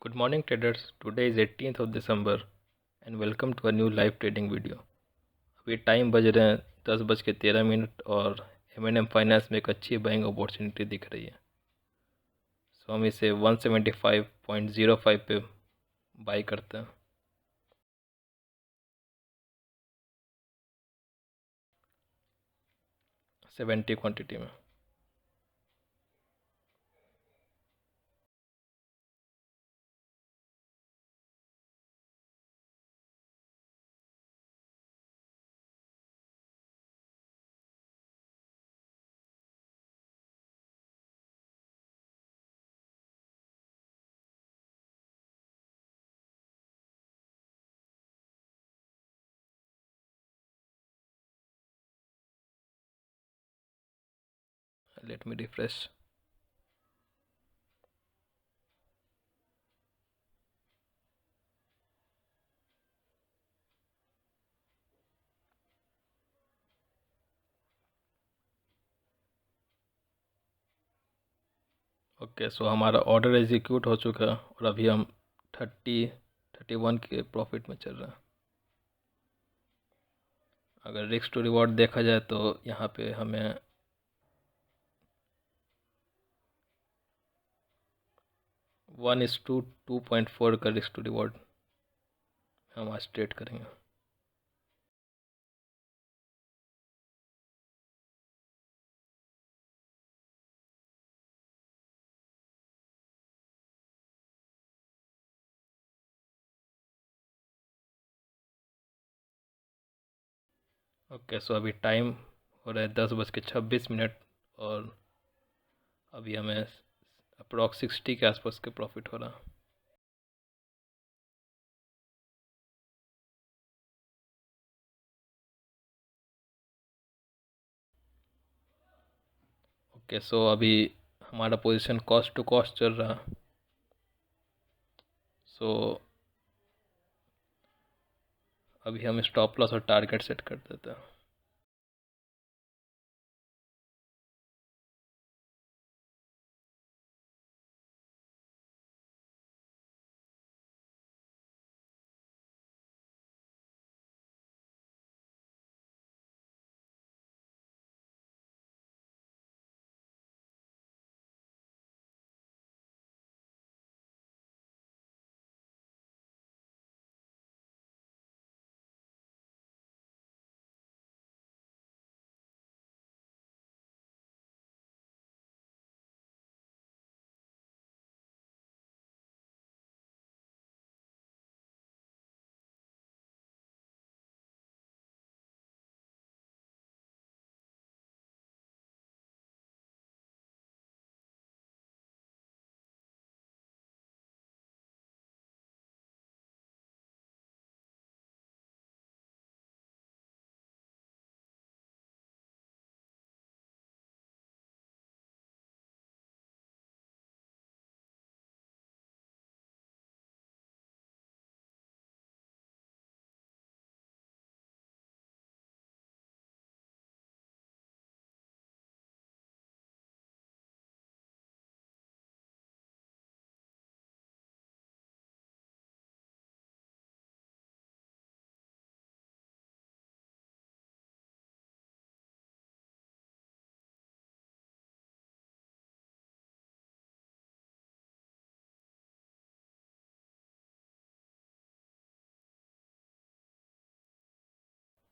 Good morning traders. Today is 18th of December and welcome to a new live trading video. अभी time बज रहे हैं 10:13 और M&M finance में एक अच्छी बाइंग अपॉर्चुनिटी दिख रही है। सो हम इसे 175.05 पे बाई करते हैं। सेवेंटी क्वांटिटी में। Let me refresh. ओके, सो हमारा ऑर्डर एग्जीक्यूट हो चुका है और अभी हम 31 के प्रॉफिट में चल रहे हैं। अगर रिस्क टू रिवॉर्ड देखा जाए तो यहाँ पे हमें 1:2.4 का रिस्क टू रिवॉर्ड हम आज ट्रेड करेंगे। ओके, सो अभी टाइम हो रहा है 10:26 और अभी हमें अप्रॉक्स 60 के आसपास के प्रॉफिट हो रहा है। ओके, सो अभी हमारा पोजीशन कॉस्ट टू कॉस्ट चल रहा है। सो अभी हम स्टॉप लॉस और टारगेट सेट कर देते हैं।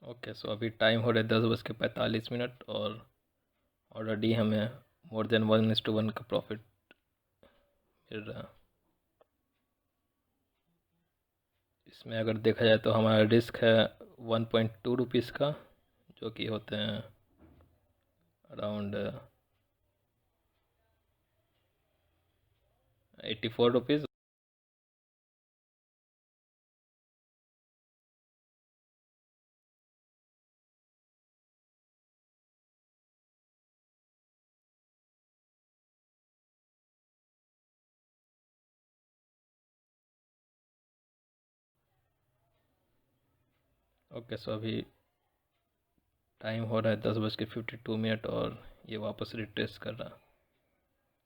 ओके, सो अभी टाइम हो रहा है 10:45 और ऑलरेडी हमें मोर देन 1:1 का प्रॉफिट मिल रहा है। इसमें अगर देखा जाए तो हमारा रिस्क है 1.2 रुपीज़ का, जो कि होते हैं अराउंड 84 रुपीज़। ओके, सो अभी टाइम हो रहा है 10:52 और ये वापस रिट्रेस कर रहा है।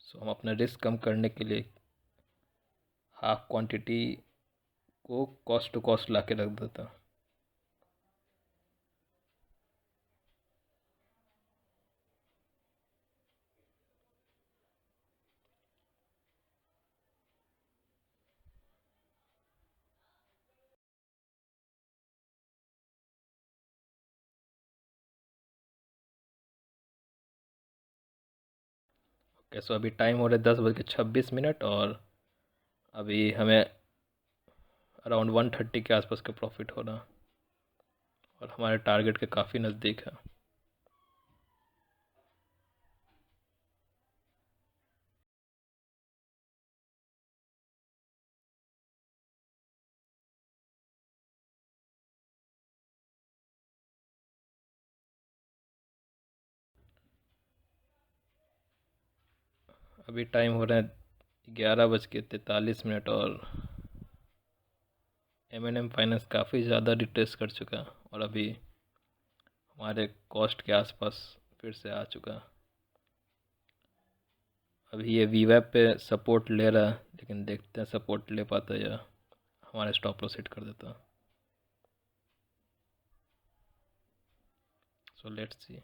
सो हम अपना रिस्क कम करने के लिए हाफ क्वांटिटी को कॉस्ट टू कॉस्ट ला के रख देता। ओके, सो अभी टाइम हो रहा है 10:26 और अभी हमें अराउंड 130 के आसपास का प्रॉफिट हो रहा और हमारे टारगेट के काफ़ी नज़दीक है। अभी टाइम हो रहा है 11:43 और M&M फाइनेंस काफ़ी ज़्यादा रिट्रेस कर चुका है और अभी हमारे कॉस्ट के आसपास फिर से आ चुका है। अभी ये वीवैप पे सपोर्ट ले रहा है, लेकिन देखते हैं सपोर्ट ले पाता है या हमारे स्टॉप लॉस हिट कर देता है। So let's see.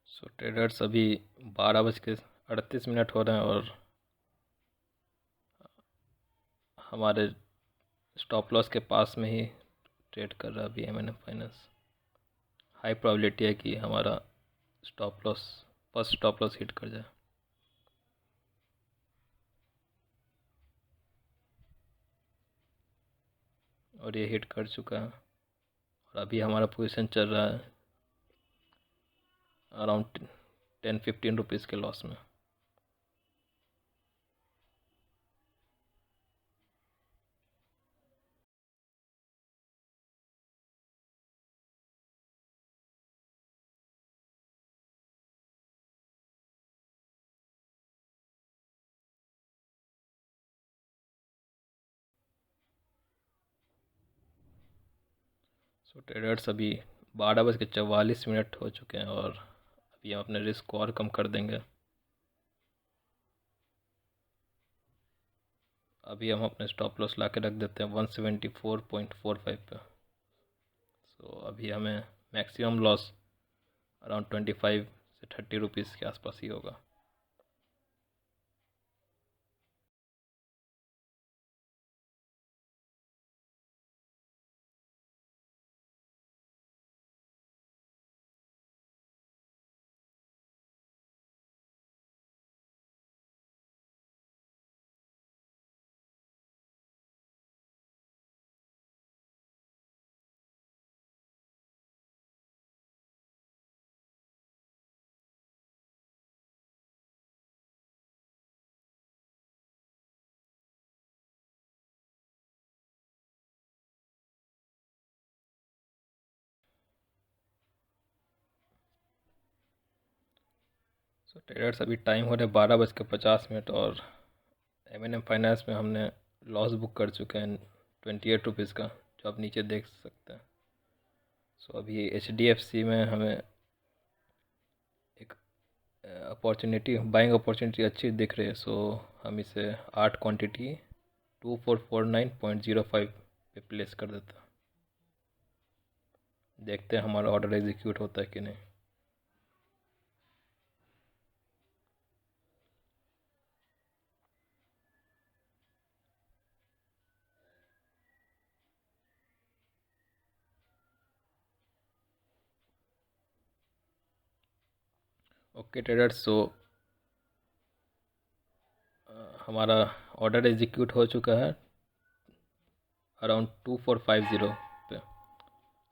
So traders अभी 12:38 हो रहे हैं और हमारे स्टॉप लॉस के पास में ही ट्रेड कर रहा है अभी M&M फाइनेंस। हाई प्रोबेबिलिटी है कि हमारा stop loss first stop loss hit कर जाए और ये हिट कर चुका है और अभी हमारा पोजीशन चल रहा है अराउंड 10-15 रुपीज़ के लॉस में। सो ट्रेडर्स अभी 12:44 हो चुके हैं और अभी हम अपने रिस्क को और कम कर देंगे। अभी हम अपने स्टॉप लॉस ला के रख देते हैं 174.45 पे। सो अभी हमें मैक्सिमम लॉस अराउंड 25 से 30 रुपीज़ के आसपास ही होगा। सो ट्रेडर्स अभी टाइम हो रहा है 12:50 और M&M फाइनेंस में हमने लॉस बुक कर चुके हैं 28 रुपीज़ का, जो आप नीचे देख सकते हैं। सो अभी HDFC में हमें एक अपॉर्चुनिटी बाइंग अपॉर्चुनिटी अच्छी दिख रही है। सो हम इसे 8 क्वांटिटी 2449.05 पे प्लेस कर देते हैं। देखते हैं हमारा ऑर्डर एग्जीक्यूट होता है कि नहीं। ओके ट्रेडर्स, सो हमारा ऑर्डर एग्जीक्यूट हो चुका है अराउंड 2450 पे।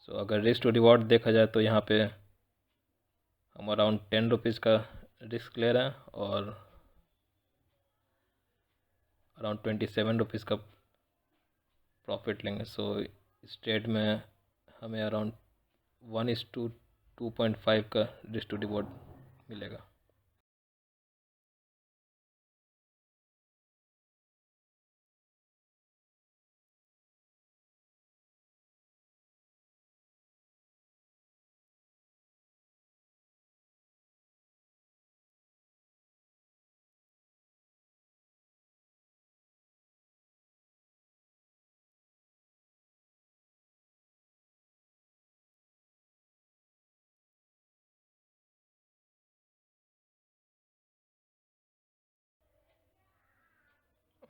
सो अगर रिस्क टू रिवॉर्ड देखा जाए तो यहाँ पे हम अराउंड 10 रुपीज़ का रिस्क ले रहे हैं और अराउंड 27 रुपीज़ का प्रॉफिट लेंगे। सो इस ट्रेड में हमें अराउंड 1:2.5 का रिस्क टू रिवॉर्ड मिलेगा।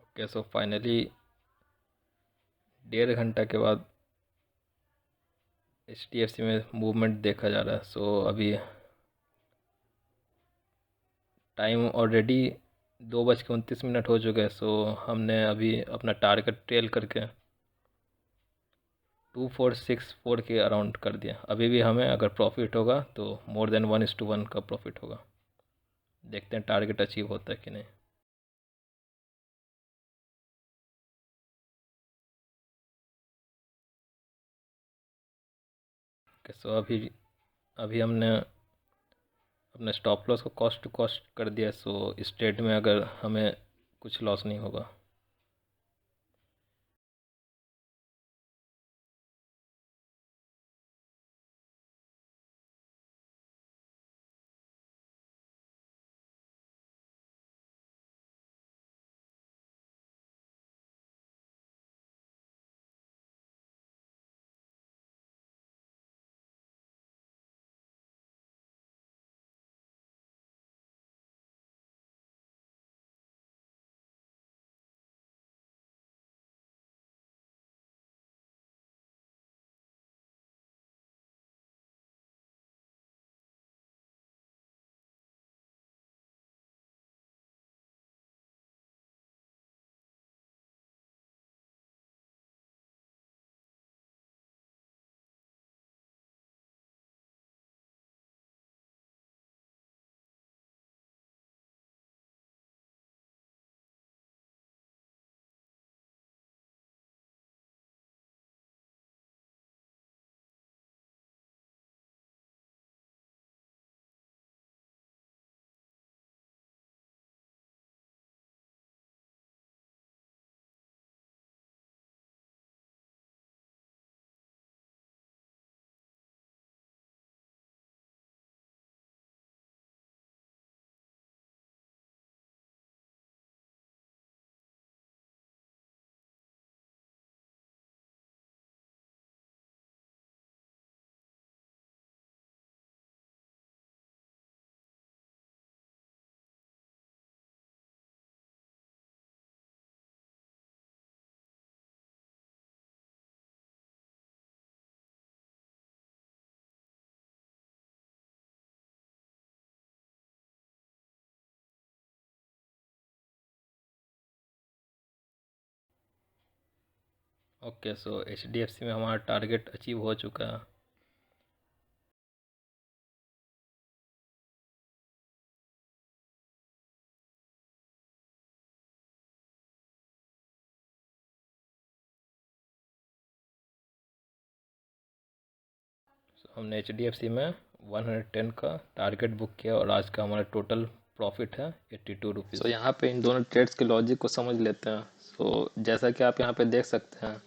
ओके, सो फाइनली 1.5 घंटा के बाद HDFC में मूवमेंट देखा जा रहा है। सो अभी टाइम ऑलरेडी 2:29 हो चुका है। सो हमने अभी अपना टारगेट ट्रेल करके 2464 के अराउंड कर दिया। अभी भी हमें अगर प्रॉफिट होगा तो मोर देन 1:1 का प्रॉफिट होगा। देखते हैं टारगेट अचीव होता है कि नहीं। ओके, सो अभी अभी हमने अपने स्टॉप लॉस को कॉस्ट टू कॉस्ट कर दिया। सो इस ट्रेड में अगर हमें कुछ लॉस नहीं होगा। ओके, सो HDFC में हमारा टारगेट अचीव हो चुका है। हमने HDFC में 110 का टारगेट बुक किया और आज का हमारा टोटल प्रॉफिट है 82 रुपीज़। यहाँ पे इन दोनों ट्रेड्स के लॉजिक को समझ लेते हैं। जैसा कि आप यहाँ पे देख सकते हैं,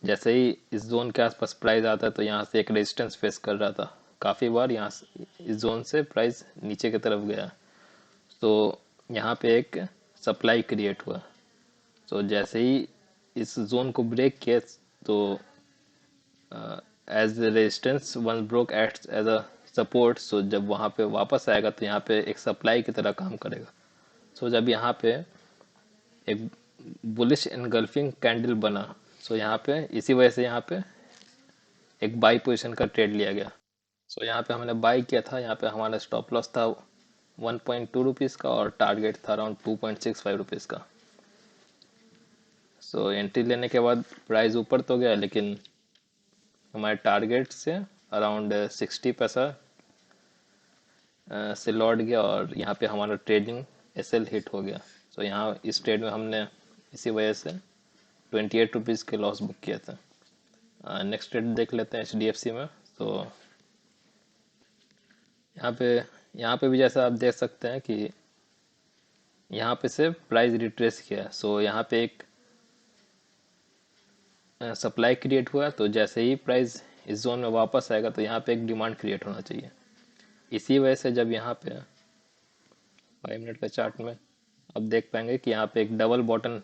जैसे ही इस जोन के आसपास प्राइस आता है तो यहाँ से एक रेजिस्टेंस फेस कर रहा था। काफ़ी बार यहाँ इस जोन से प्राइस नीचे की तरफ गया। तो यहाँ पे एक सप्लाई क्रिएट हुआ। तो जैसे ही इस जोन को ब्रेक किया तो as resistance one broke acts as a support. So जब वहाँ पे वापस आएगा तो यहाँ पे एक सप्लाई की तरह काम करेगा। सो जब यहाँ पे एक बुलिश एनगल्फिंग कैंडल बना, सो यहाँ पे इसी वजह से यहाँ पे एक बाई पोजीशन का ट्रेड लिया गया। सो यहाँ पे हमने बाई किया था। यहाँ पे हमारा स्टॉप लॉस था 1.2 रुपीज़ का और टारगेट था अराउंड 2.65 रुपीज़ का। सो एंट्री लेने के बाद प्राइस ऊपर तो गया, लेकिन हमारे टारगेट से अराउंड 60 पैसा से लौट गया और यहाँ पे हमारा ट्रेडिंग SL हिट हो गया। सो यहाँ इस ट्रेड में हमने इसी वजह से 28 रुपीज़ के लॉस बुक किया था। नेक्स्ट ट्रेड देख लेते हैं HDFC में। तो यहाँ पे भी जैसा आप देख सकते हैं कि यहाँ पे से प्राइस रिट्रेस किया है। सो यहाँ पे एक सप्लाई क्रिएट हुआ, तो जैसे ही प्राइस इस जोन में वापस आएगा तो यहाँ पे एक डिमांड क्रिएट होना चाहिए। इसी वजह से जब यहाँ पे 5 मिनट का चार्ट में आप देख पाएंगे कि यहाँ पे एक डबल बॉटम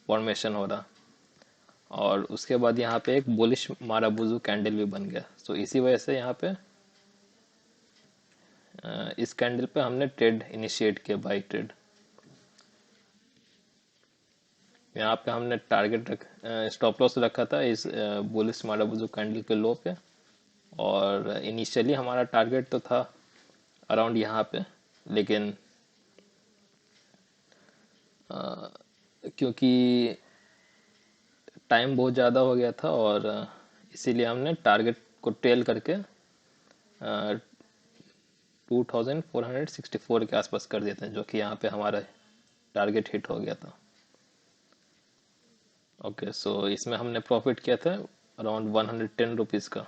फॉर्मेशन हो रहा, और उसके बाद यहाँ पे एक बुलिश माराबुजू कैंडल भी बन गया। सो इसी वजह से यहाँ पे इस कैंडल पे हमने ट्रेड इनिशिएट किया, बाई ट्रेड। यहाँ पे हमने टारगेट स्टॉप लॉस रखा था इस बुलिश माराबुजू कैंडल के लो पे, और इनिशियली हमारा टारगेट तो था अराउंड यहाँ पे, लेकिन क्योंकि टाइम बहुत ज़्यादा हो गया था, और इसीलिए हमने टारगेट को टेल करके 2464 के आसपास कर दिए थे, जो कि यहाँ पे हमारा टारगेट हिट हो गया था। ओके, सो इसमें हमने प्रॉफिट किया था अराउंड 110 रुपीज़ का।